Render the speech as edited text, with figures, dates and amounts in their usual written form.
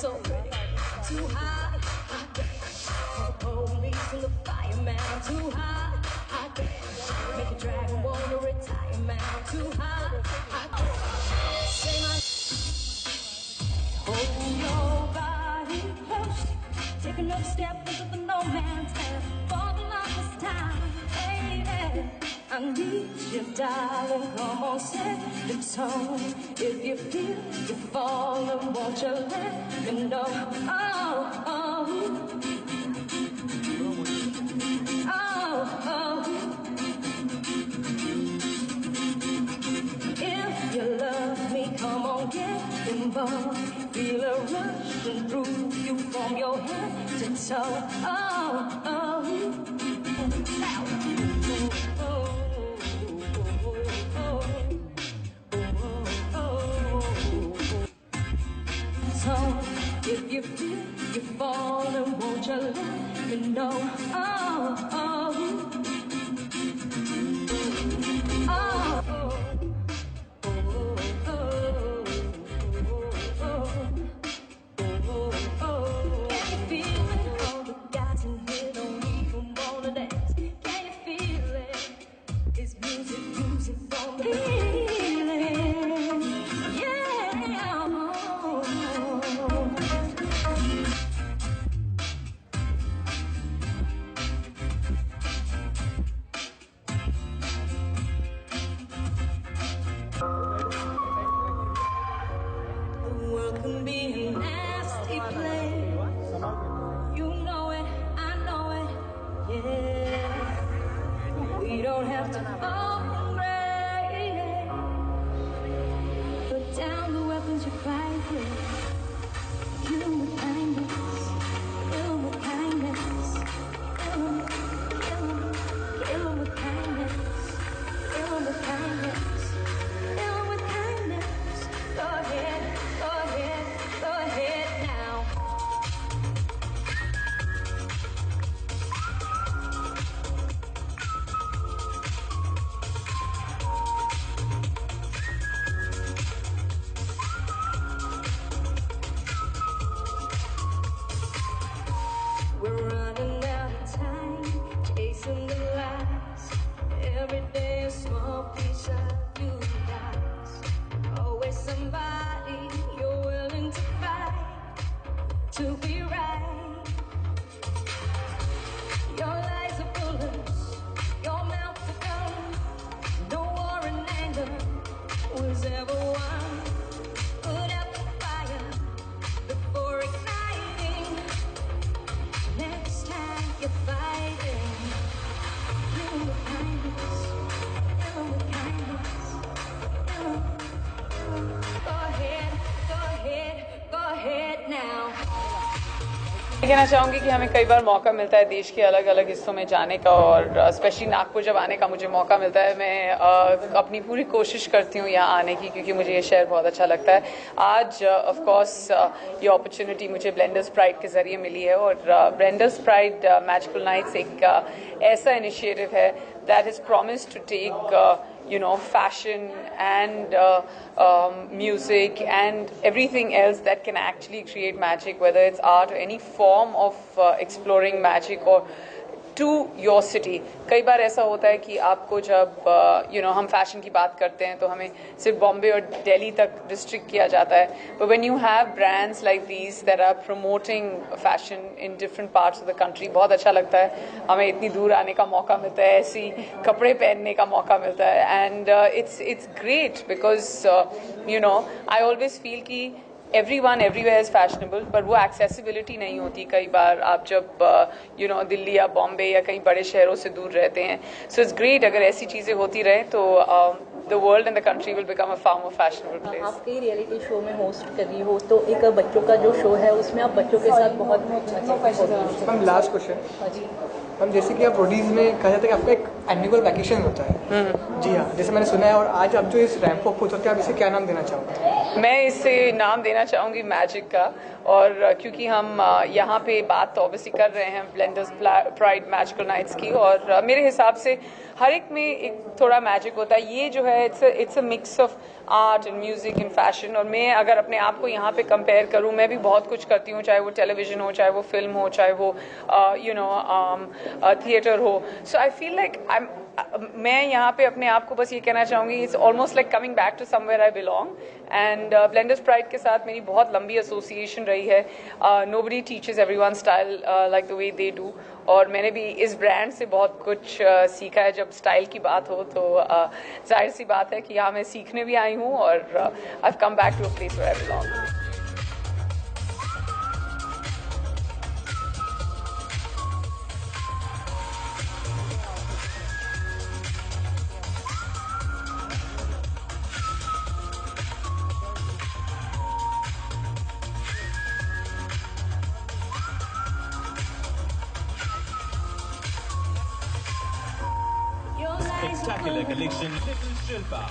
so pretty. Too high, hot dance. Call the police and the fireman. I'm too high, hot dance. Make a dragon wanna retire, man. I'm too high, hot dance. Say my hold your body close. Take another step into the no man's land. For the longest time, baby, I need you, darling. Come on, set the tone. If you feel you're falling, won't you let me know? Oh, oh, oh, oh. If you love me, come on, get involved. Feel a rushing through you from your head to toe. Oh, oh. So if you feel you're falling, won't you let me know? Oh, oh, oh, oh. Can you feel it? All the guys in here don't even wanna dance. Can you feel it? It's music, music from the feeling. Yeah. The world can be a nasty place. You know it, I know it, yeah. We don't have to operate. Put down the weapons you fight with. Kill them with kindness. Kill them with kindness. Kill them, kill them, kill them with kindness. Kill them with kindness. Kill them with kindness. Go ahead, go ahead, go ahead now. We're running out of time, chasing the lights. Every day a small piece of you dies. Always somebody you're willing to fight to be right. Your lies are bullets, your mouth's a gun. No war and anger was ever won. Put out the fire before igniting. Next time you're fighting, kill 'em with kindness, kill 'em with kindness, kill 'em, kill 'em. Go ahead, go ahead, go ahead now. मैं कहना चाहूँगी कि हमें कई बार मौका मिलता है देश के अलग अलग हिस्सों में जाने का, और स्पेशली नागपुर जब आने का मुझे मौका मिलता है, मैं अपनी पूरी कोशिश करती हूँ यहाँ आने की, क्योंकि मुझे ये शहर बहुत अच्छा लगता है। आज ऑफ कोर्स ये अपॉर्चुनिटी मुझे ब्लेंडर्स प्राइड के ज़रिए मिली है, और ब्लेंडर्स प्राइड मैजिकल नाइट्स एक ऐसा इनिशिएटिव है that has promised to take fashion and music and everything else that can actually create magic, whether it's art or any form of exploring magic or to your city. कई बार ऐसा होता है कि आपको जब हम फैशन की बात करते हैं तो हमें सिर्फ बॉम्बे और दिल्ली तक रिस्ट्रिक्ट किया जाता है, but when you have brands like these that are promoting fashion in different parts of the country, बहुत अच्छा लगता है। हमें इतनी दूर आने का मौका मिलता है, ऐसी कपड़े पहनने का मौका मिलता है, and it's great because I always feel कि everyone everywhere is fashionable, पर वो accessibility नहीं होती कई बार आप जब दिल्ली या बॉम्बे या कहीं बड़े शहरों से दूर रहते हैं। So it's great अगर ऐसी चीज़ें होती रहे तो the world and the country will become a far more fashionable place. आप कई रियलिटी शो में होस्ट कर रही हो, तो एक बच्चों का जो शो है उसमें आप बच्चों के साथ बहुत मैम लास्ट क्वेश्चन, मैम जैसे कि आप रोडीज में कहा जाता है कि आपका एक एनुअल वैकेशन होता है। जी हाँ, जैसे मैंने सुना है। और आज आप जो इस रैंप वॉक होते हैं, आप इसे क्या नाम देना चाहोगे? मैं इसे नाम देना चाहूँगी मैजिक का। और क्योंकि हम यहाँ पे बात तो ऑब्वियसली कर रहे हैं ब्लेंडर्स प्राइड मैजिकल नाइट्स की, और मेरे हिसाब से हर एक में एक थोड़ा मैजिक होता है। ये जो है it's a mix of art and music and fashion. और मैं अगर अपने आप को यहाँ पे कंपेयर करूँ, मैं भी बहुत कुछ करती हूँ, चाहे वो टेलीविजन हो, चाहे वो फिल्म हो, चाहे वो थिएटर हो। सो आई फील लाइक मैं यहाँ पे अपने आप को बस ये कहना चाहूँगी, it's almost like coming back to somewhere I belong. And Blenders Pride के साथ मेरी बहुत लंबी एसोसिएशन रही है। Nobody teaches everyone style like the way they do. और मैंने भी इस ब्रांड से बहुत कुछ सीखा है। जब स्टाइल की बात हो तो जाहिर सी बात है कि यहाँ मैं सीखने भी आई हूँ, और I have come back to a place where I belong. Your lies are Spectacular full. collection, Little Shilpa.